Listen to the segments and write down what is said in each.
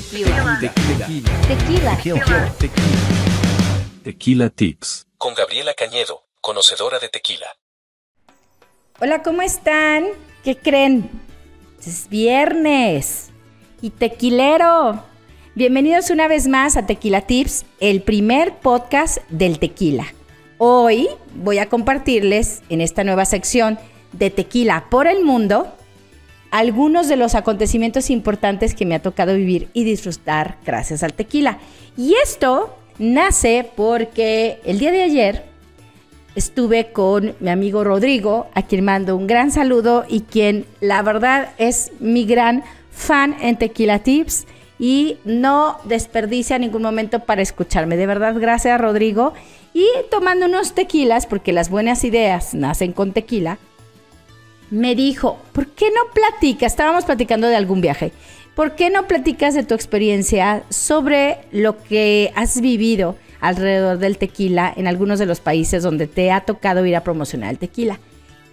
Tequila. Tequila Tips. Con Gabriela Cañedo, conocedora de tequila. Hola, ¿cómo están? ¿Qué creen? Es viernes y tequilero. Bienvenidos una vez más a Tequila Tips, el primer podcast del tequila. Hoy voy a compartirles en esta nueva sección de Tequila por el Mundo algunos de los acontecimientos importantes que me ha tocado vivir y disfrutar gracias al tequila. Y esto nace porque el día de ayer estuve con mi amigo Rodrigo, a quien mando un gran saludo y quien la verdad es mi gran fan en Tequila Tips y no desperdicia ningún momento para escucharme. De verdad, gracias Rodrigo. Y tomando unos tequilas, porque las buenas ideas nacen con tequila, me dijo, ¿por qué no platicas? Estábamos platicando de algún viaje. ¿Por qué no platicas de tu experiencia sobre lo que has vivido alrededor del tequila en algunos de los países donde te ha tocado ir a promocionar el tequila?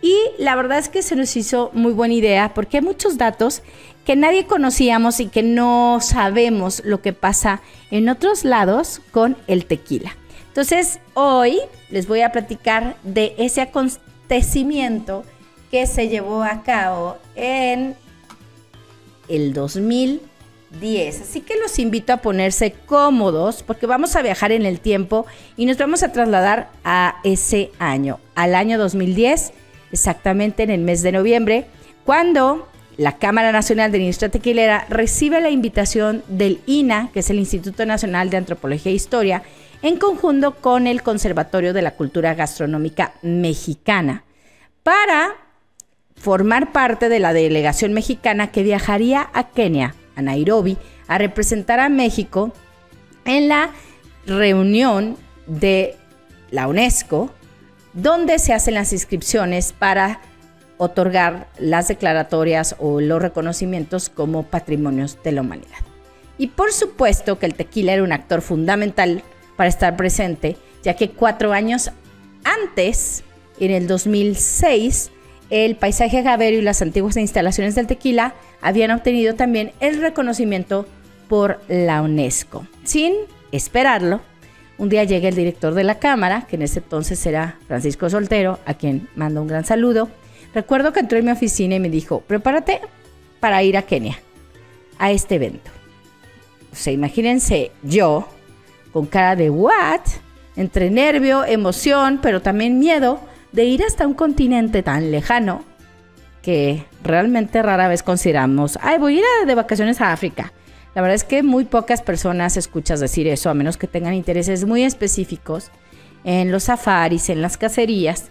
Y la verdad es que se nos hizo muy buena idea porque hay muchos datos que nadie conocíamos y que no sabemos lo que pasa en otros lados con el tequila. Entonces, hoy les voy a platicar de ese acontecimiento que se llevó a cabo en el 2010. Así que los invito a ponerse cómodos porque vamos a viajar en el tiempo y nos vamos a trasladar a ese año, al año 2010, exactamente en el mes de noviembre, cuando la Cámara Nacional de la Industria Tequilera recibe la invitación del INAH, que es el Instituto Nacional de Antropología e Historia, en conjunto con el Conservatorio de la Cultura Gastronómica Mexicana, para formar parte de la delegación mexicana que viajaría a Kenia, a Nairobi, a representar a México en la reunión de la UNESCO, donde se hacen las inscripciones para otorgar las declaratorias o los reconocimientos como patrimonios de la humanidad. Y por supuesto que el tequila era un actor fundamental para estar presente, ya que 4 años antes, en el 2006, el paisaje agavero y las antiguas instalaciones del tequila habían obtenido también el reconocimiento por la UNESCO. Sin esperarlo, un día llega el director de la Cámara, que en ese entonces era Francisco Soltero, a quien mando un gran saludo. Recuerdo que entró en mi oficina y me dijo, prepárate para ir a Kenia, a este evento. O sea, imagínense yo, con cara de what, entre nervio, emoción, pero también miedo, de ir hasta un continente tan lejano que realmente rara vez consideramos, voy a ir de vacaciones a África. La verdad es que muy pocas personas escuchas decir eso, a menos que tengan intereses muy específicos en los safaris, en las cacerías,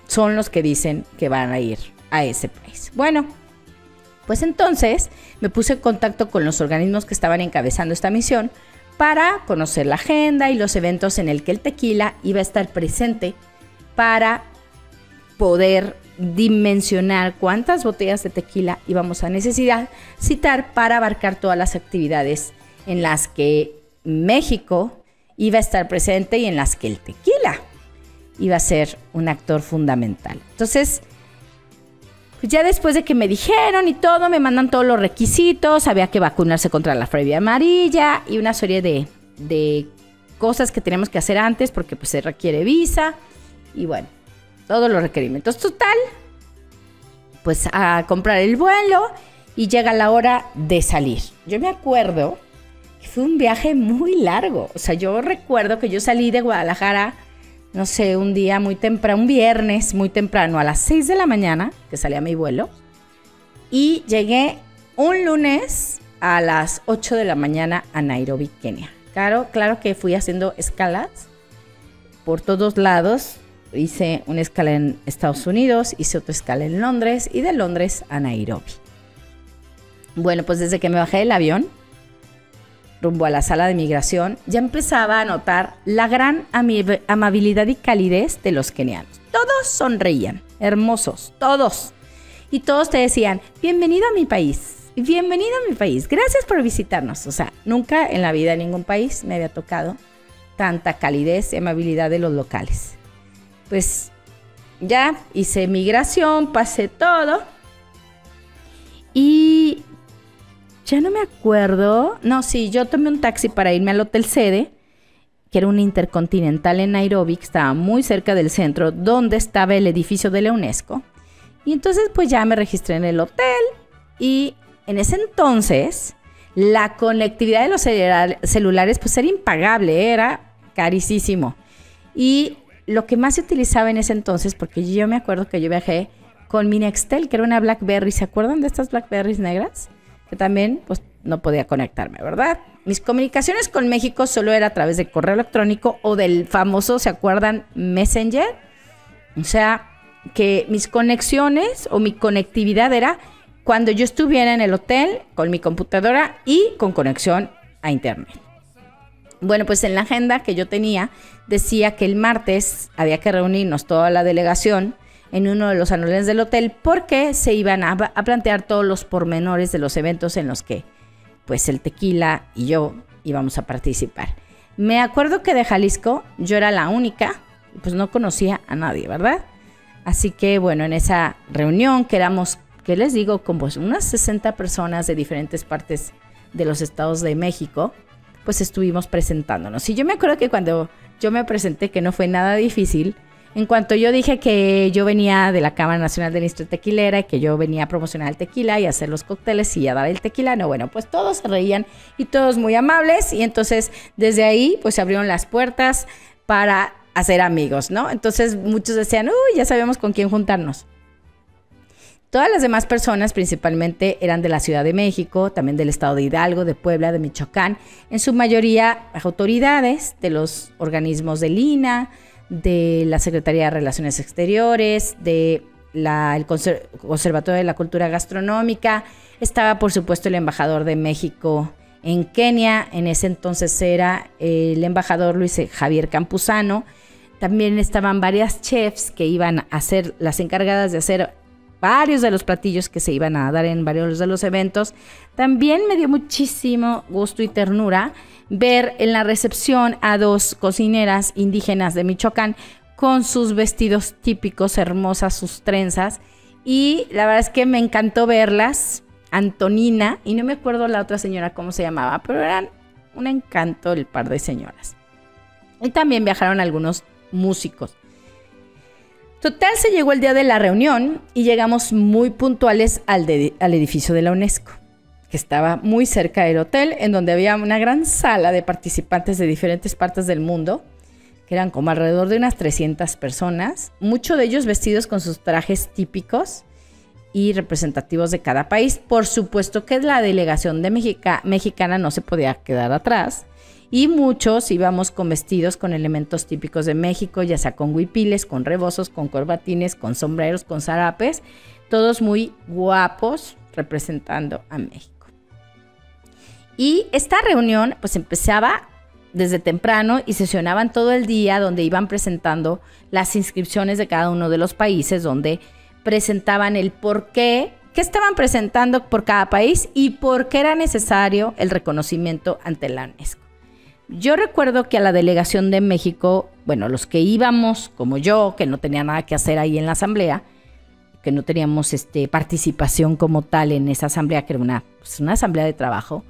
son los que dicen que van a ir a ese país. Bueno, pues entonces me puse en contacto con los organismos que estaban encabezando esta misión para conocer la agenda y los eventos en el que el tequila iba a estar presente, para poder dimensionar cuántas botellas de tequila íbamos a necesitar para abarcar todas las actividades en las que México iba a estar presente y en las que el tequila iba a ser un actor fundamental. Entonces, pues ya después de que me dijeron y todo, me mandan todos los requisitos, había que vacunarse contra la fiebre amarilla y una serie de cosas que tenemos que hacer antes porque pues se requiere visa. Y bueno, todos los requerimientos. Total, pues a comprar el vuelo y llega la hora de salir. Yo me acuerdo que fue un viaje muy largo. O sea, yo recuerdo que yo salí de Guadalajara, no sé, un día muy temprano, un viernes muy temprano, a las 6 de la mañana, que salía mi vuelo. Y llegué un lunes a las 8 de la mañana a Nairobi, Kenia. Claro que fui haciendo escalas por todos lados. Hice una escala en Estados Unidos, hice otra escala en Londres y de Londres a Nairobi. Bueno, pues desde que me bajé del avión, rumbo a la sala de migración, ya empezaba a notar la gran amabilidad y calidez de los kenianos. Todos sonreían, hermosos, todos. Y todos te decían, bienvenido a mi país, bienvenido a mi país, gracias por visitarnos. O sea, nunca en la vida en ningún país me había tocado tanta calidez y amabilidad de los locales. Pues ya hice migración, pasé todo y Ya no me acuerdo. No, sí, yo tomé un taxi para irme al Hotel Sede, que era un intercontinental en Nairobi, que estaba muy cerca del centro, donde estaba el edificio de la UNESCO. Y entonces pues ya me registré en el hotel y en ese entonces la conectividad de los celulares pues era impagable, era carísimo. Y lo que más se utilizaba en ese entonces, porque yo me acuerdo que yo viajé con mi Nextel, que era una BlackBerry. ¿Se acuerdan de estas BlackBerrys negras? Que también pues no podía conectarme, ¿verdad? Mis comunicaciones con México solo era a través de correo electrónico o del famoso, ¿se acuerdan? Messenger. O sea, que mis conexiones o mi conectividad era cuando yo estuviera en el hotel con mi computadora y con conexión a internet. Bueno, pues en la agenda que yo tenía decía que el martes había que reunirnos toda la delegación en uno de los salones del hotel porque se iban a plantear todos los pormenores de los eventos en los que pues el Tequila y yo íbamos a participar. Me acuerdo que de Jalisco yo era la única, pues no conocía a nadie, ¿verdad? Así que bueno, en esa reunión que éramos, ¿qué les digo? Como unas 60 personas de diferentes partes de los estados de México, pues estuvimos presentándonos. Y yo me acuerdo que cuando yo me presenté, que no fue nada difícil, en cuanto yo dije que yo venía de la Cámara Nacional de la Industria Tequilera y que yo venía a promocionar el tequila y a hacer los cócteles y a dar el tequila, no, bueno, pues todos se reían y todos muy amables. Y entonces desde ahí pues se abrieron las puertas para hacer amigos, ¿no? Entonces muchos decían, uy, ya sabemos con quién juntarnos. Todas las demás personas principalmente eran de la Ciudad de México, también del estado de Hidalgo, de Puebla, de Michoacán, en su mayoría autoridades de los organismos del INAH, de la Secretaría de Relaciones Exteriores, del Conservatorio de la Cultura Gastronómica. Estaba, por supuesto, el embajador de México en Kenia. En ese entonces era el embajador Luis Javier Campuzano. También estaban varias chefs que iban a ser las encargadas de hacer varios de los platillos que se iban a dar en varios de los eventos. También me dio muchísimo gusto y ternura ver en la recepción a dos cocineras indígenas de Michoacán con sus vestidos típicos, hermosas sus trenzas, y la verdad es que me encantó verlas. Antonina, y no me acuerdo la otra señora cómo se llamaba, pero eran un encanto el par de señoras. Y también viajaron algunos músicos. Total, se llegó el día de la reunión y llegamos muy puntuales al edificio de la UNESCO, que estaba muy cerca del hotel, en donde había una gran sala de participantes de diferentes partes del mundo, que eran como alrededor de unas 300 personas, muchos de ellos vestidos con sus trajes típicos y representativos de cada país. Por supuesto que la delegación de mexicana no se podía quedar atrás, y muchos íbamos con vestidos con elementos típicos de México, ya sea con huipiles, con rebozos, con corbatines, con sombreros, con zarapes, todos muy guapos representando a México. Y esta reunión pues empezaba desde temprano y sesionaban todo el día, donde iban presentando las inscripciones de cada uno de los países, donde presentaban el por qué estaban presentando por cada país y por qué era necesario el reconocimiento ante la UNESCO. Yo recuerdo que a la delegación de México, bueno, los que íbamos, como yo, que no tenía nada que hacer ahí en la asamblea, que no teníamos participación como tal en esa asamblea, que era una asamblea de trabajo,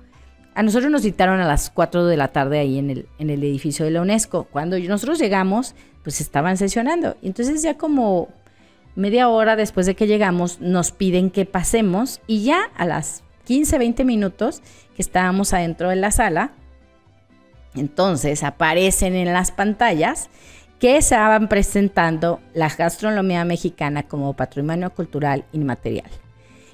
a nosotros nos citaron a las 4 de la tarde ahí en el edificio de la UNESCO. Cuando nosotros llegamos, pues estaban sesionando. Y entonces ya como media hora después de que llegamos, nos piden que pasemos, y ya a las 15, 20 minutos que estábamos adentro de la sala, entonces aparecen en las pantallas que estaban presentando la gastronomía mexicana como patrimonio cultural inmaterial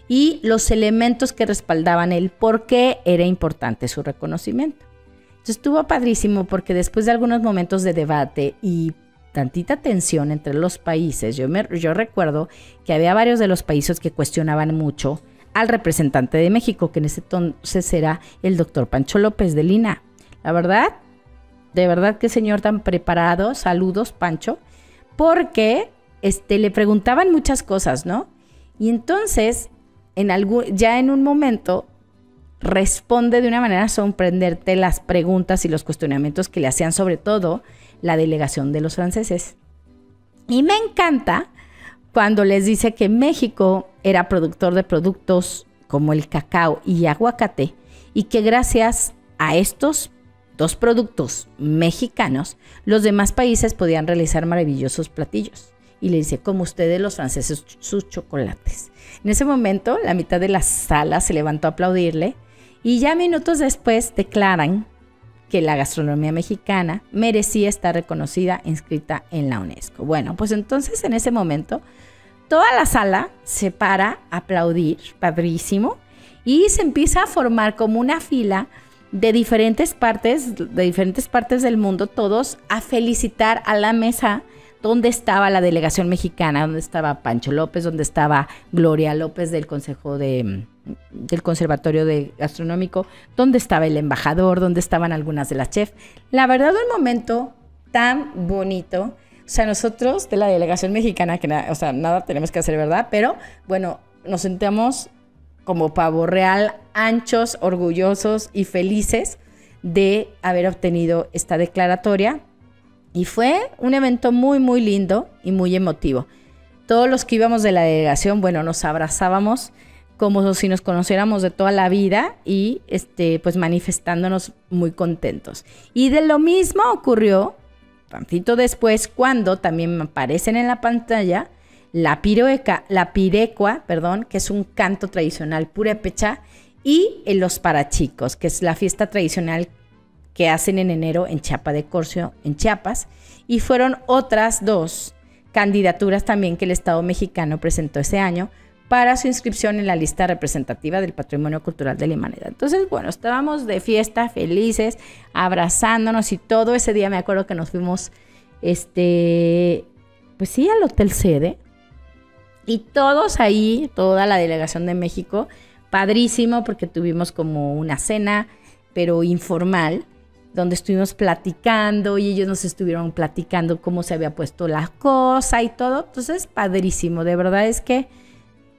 y los elementos que respaldaban el por qué era importante su reconocimiento. Entonces estuvo padrísimo, porque después de algunos momentos de debate y tantita tensión entre los países, yo recuerdo que había varios de los países que cuestionaban mucho al representante de México, que en ese entonces era el doctor Pancho López del INAH. La verdad, de verdad que señor tan preparado, saludos Pancho, porque le preguntaban muchas cosas, ¿no? Y entonces, ya en un momento, responde de una manera a sorprenderte las preguntas y los cuestionamientos que le hacían, sobre todo la delegación de los franceses. Y me encanta cuando les dice que México era productor de productos como el cacao y aguacate, y que gracias a estos dos productos mexicanos, los demás países podían realizar maravillosos platillos. Y le dice, como ustedes los franceses, sus chocolates. En ese momento, la mitad de la sala se levantó a aplaudirle, y ya minutos después declaran que la gastronomía mexicana merecía estar reconocida, inscrita en la UNESCO. Bueno, pues entonces en ese momento toda la sala se para a aplaudir, padrísimo, y se empieza a formar como una fila de diferentes partes del mundo, todos a felicitar a la mesa donde estaba la delegación mexicana, donde estaba Pancho López, donde estaba Gloria López del del Conservatorio Gastronómico, donde estaba el embajador, donde estaban algunas de las chefs. La verdad, un momento tan bonito. O sea, nosotros de la delegación mexicana, que nada tenemos que hacer, ¿verdad? Pero bueno, nos sentamos como pavo real, anchos, orgullosos y felices de haber obtenido esta declaratoria. Y fue un evento muy, muy lindo y muy emotivo. Todos los que íbamos de la delegación, bueno, nos abrazábamos como si nos conociéramos de toda la vida y pues manifestándonos muy contentos. Y de lo mismo ocurrió tantito después cuando también aparecen en la pantalla la pirecua, que es un canto tradicional purépecha, y los parachicos, que es la fiesta tradicional que hacen en enero en Chiapa de Corzo, en Chiapas, y fueron otras dos candidaturas también que el Estado mexicano presentó ese año para su inscripción en la lista representativa del Patrimonio Cultural de la Humanidad. Entonces, bueno, estábamos de fiesta, felices, abrazándonos y todo. Ese día me acuerdo que nos fuimos, pues sí, al Hotel Sede, y todos ahí, toda la delegación de México, padrísimo, porque tuvimos como una cena, pero informal, donde estuvimos platicando y ellos nos estuvieron platicando cómo se había puesto la cosa y todo. Entonces, padrísimo. De verdad es que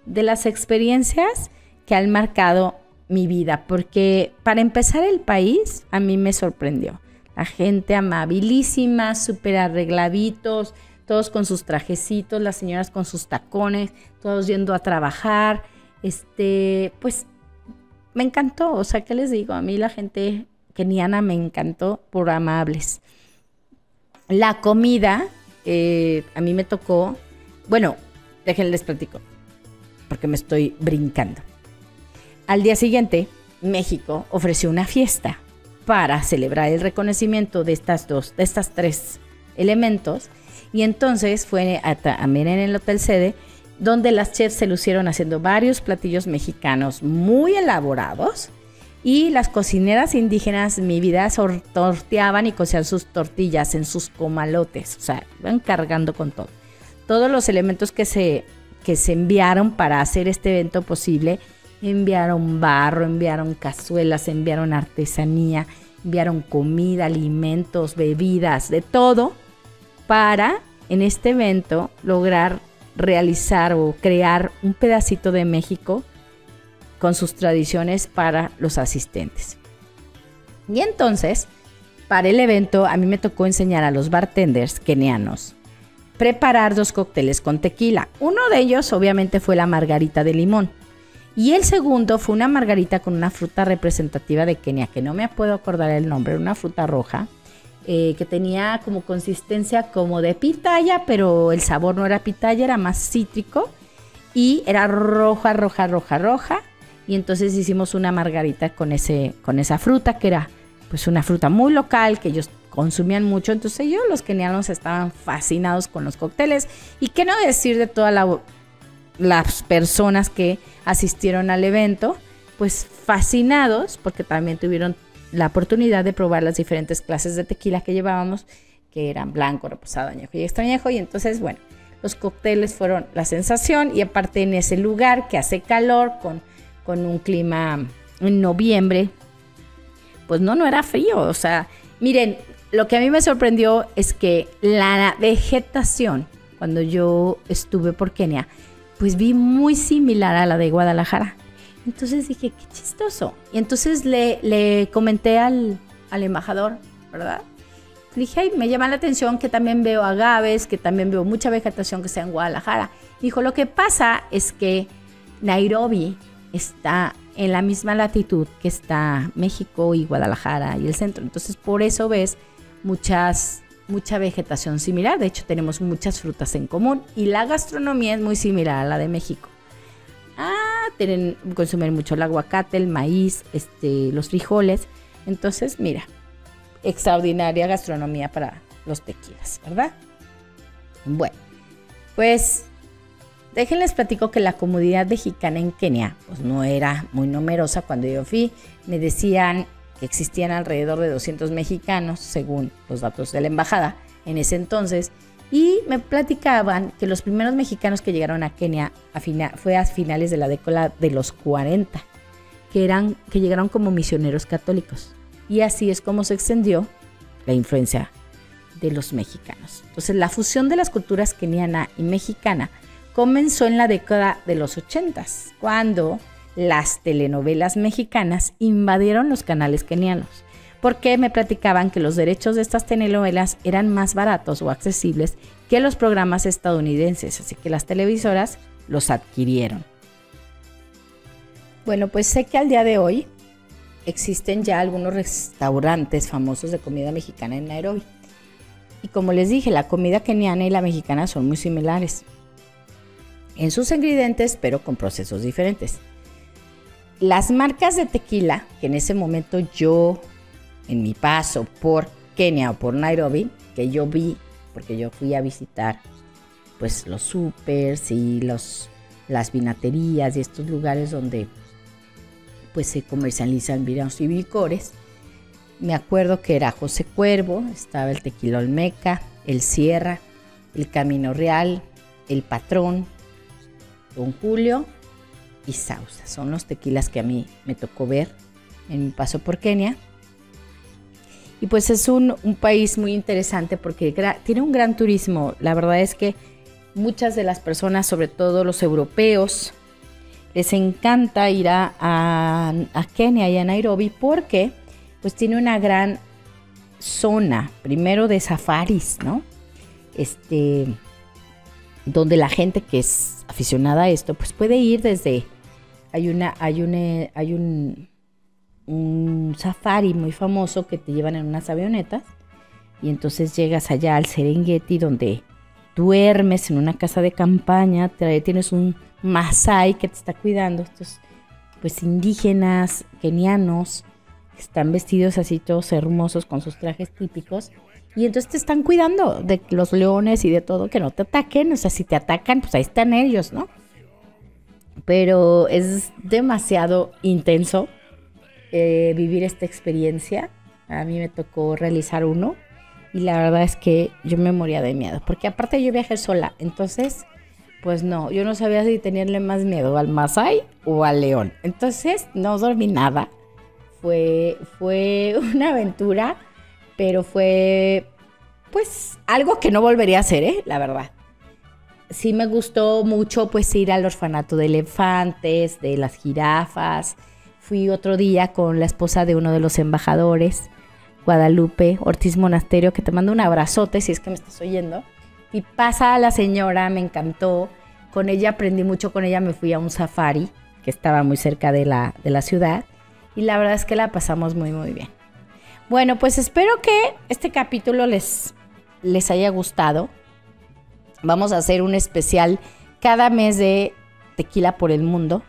de las experiencias que han marcado mi vida, porque para empezar el país a mí me sorprendió. La gente amabilísima, súper arregladitos, todos con sus trajecitos, las señoras con sus tacones, todos yendo a trabajar. Pues me encantó. O sea, ¿qué les digo? A mí la gente keniana me encantó por amables. La comida, a mí me tocó, bueno, déjenles platico, porque me estoy brincando. Al día siguiente, México ofreció una fiesta para celebrar el reconocimiento de estas tres elementos, y entonces fue también en el Hotel Sede, donde las chefs se lucieron haciendo varios platillos mexicanos muy elaborados. Y las cocineras indígenas, mi vida, torteaban y cocían sus tortillas en sus comalotes. O sea, iban cargando con todo. Todos los elementos que se enviaron para hacer este evento posible, enviaron barro, enviaron cazuelas, enviaron artesanía, enviaron comida, alimentos, bebidas, de todo, para en este evento lograr realizar o crear un pedacito de México con sus tradiciones para los asistentes. Y entonces, para el evento, a mí me tocó enseñar a los bartenders kenianos preparar 2 cócteles con tequila. Uno de ellos, obviamente, fue la margarita de limón. Y el segundo fue una margarita con una fruta representativa de Kenia, que no me puedo acordar el nombre, una fruta roja, que tenía como consistencia como de pitaya, pero el sabor no era pitaya, era más cítrico, y era roja. Y entonces hicimos una margarita con esa fruta, que era pues una fruta muy local, que ellos consumían mucho. Entonces los kenianos estaban fascinados con los cócteles. Y qué no decir de todas las personas que asistieron al evento, pues fascinados, porque también tuvieron la oportunidad de probar las diferentes clases de tequila que llevábamos, que eran blanco, reposado, añejo y extrañejo. Y entonces, bueno, los cócteles fueron la sensación. Y aparte en ese lugar que hace calor, con un clima en noviembre, pues no era frío. O sea, miren, lo que a mí me sorprendió es que la vegetación, cuando yo estuve por Kenia, pues vi muy similar a la de Guadalajara. Entonces dije, qué chistoso. Y entonces le comenté al embajador, ¿verdad? Le dije, ay, me llama la atención que también veo agaves, que también veo mucha vegetación que sea en Guadalajara. Dijo, lo que pasa es que Nairobi está en la misma latitud que está México y Guadalajara y el centro. Entonces, por eso ves mucha vegetación similar. De hecho, tenemos muchas frutas en común y la gastronomía es muy similar a la de México. Consumen mucho el aguacate, el maíz, los frijoles. Entonces, mira, extraordinaria gastronomía para los tequilas, ¿verdad? Bueno, pues déjenles platico que la comunidad mexicana en Kenia pues no era muy numerosa cuando yo fui. Me decían que existían alrededor de 200 mexicanos, según los datos de la embajada en ese entonces. Y me platicaban que los primeros mexicanos que llegaron a Kenia fue a finales de la década de los 40, que llegaron como misioneros católicos. Y así es como se extendió la influencia de los mexicanos. Entonces, la fusión de las culturas keniana y mexicana comenzó en la década de los 80, cuando las telenovelas mexicanas invadieron los canales kenianos, porque me platicaban que los derechos de estas telenovelas eran más baratos o accesibles que los programas estadounidenses, así que las televisoras los adquirieron. Bueno, pues sé que al día de hoy existen ya algunos restaurantes famosos de comida mexicana en Nairobi. Y como les dije, la comida keniana y la mexicana son muy similares en sus ingredientes, pero con procesos diferentes. Las marcas de tequila, que en ese momento yo, en mi paso por Kenia o por Nairobi, que yo vi, porque yo fui a visitar pues los supers y las vinaterías y estos lugares donde pues se comercializan vinos y licores. Me acuerdo que era José Cuervo, estaba el Tequila Olmeca, el Sierra, el Camino Real, el Patrón, Don Julio y Sauza. Son los tequilas que a mí me tocó ver en mi paso por Kenia. Y pues es un país muy interesante porque tiene un gran turismo. La verdad es que muchas de las personas, sobre todo los europeos, les encanta ir a Kenia y a Nairobi porque pues tiene una gran zona, primero de safaris, ¿no? Donde la gente que es aficionada a esto, pues puede ir desde, hay un safari muy famoso que te llevan en unas avionetas y entonces llegas allá al Serengeti, donde duermes en una casa de campaña, tienes un masái que te está cuidando, estos pues indígenas kenianos que están vestidos así todos hermosos con sus trajes típicos y entonces te están cuidando de los leones y de todo, que no te ataquen. O sea, si te atacan pues ahí están ellos, ¿no? Pero es demasiado intenso vivir esta experiencia. A mí me tocó realizar uno y la verdad es que yo me moría de miedo, porque aparte yo viajé sola, entonces pues no, yo no sabía si tenerle más miedo al masái o al león. Entonces no dormí nada. Fue una aventura, pero fue pues algo que no volvería a hacer, la verdad. Sí me gustó mucho pues ir al orfanato de elefantes, de las jirafas. Fui otro día con la esposa de uno de los embajadores, Guadalupe Ortiz Monasterio, que te mando un abrazote si es que me estás oyendo. Y pasa a la señora, me encantó. Con ella aprendí mucho, con ella me fui a un safari que estaba muy cerca de la ciudad. Y la verdad es que la pasamos muy, muy bien. Bueno, pues espero que este capítulo les haya gustado. Vamos a hacer un especial cada mes de Tequila por el Mundo.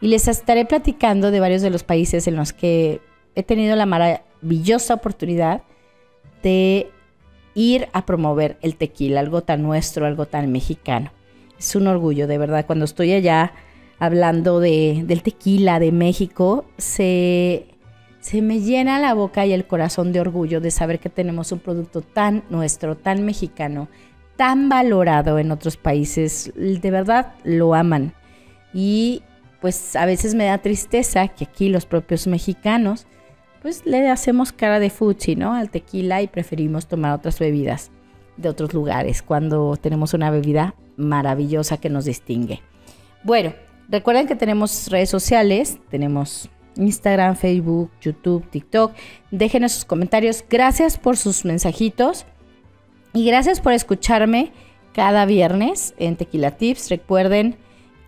Y les estaré platicando de varios de los países en los que he tenido la maravillosa oportunidad de ir a promover el tequila, algo tan nuestro, algo tan mexicano. Es un orgullo, de verdad. Cuando estoy allá hablando del tequila de México, se me llena la boca y el corazón de orgullo de saber que tenemos un producto tan nuestro, tan mexicano, tan valorado en otros países. De verdad lo aman. Y pues a veces me da tristeza que aquí los propios mexicanos pues le hacemos cara de fuchi, ¿no?, al tequila y preferimos tomar otras bebidas de otros lugares cuando tenemos una bebida maravillosa que nos distingue. Bueno, recuerden que tenemos redes sociales, tenemos Instagram, Facebook, YouTube, TikTok. Déjenos sus comentarios. Gracias por sus mensajitos y gracias por escucharme cada viernes en Tequila Tips. Recuerden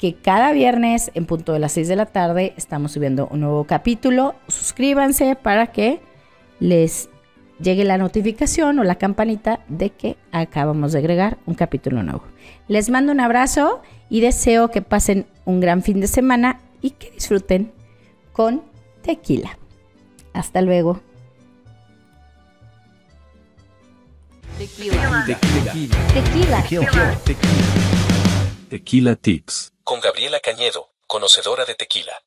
que cada viernes en punto de las 6 de la tarde estamos subiendo un nuevo capítulo. Suscríbanse para que les llegue la notificación o la campanita de que acabamos de agregar un capítulo nuevo. Les mando un abrazo y deseo que pasen un gran fin de semana y que disfruten con tequila. Hasta luego. Tequila Tips. Con Gabriela Cañedo, conocedora de tequila.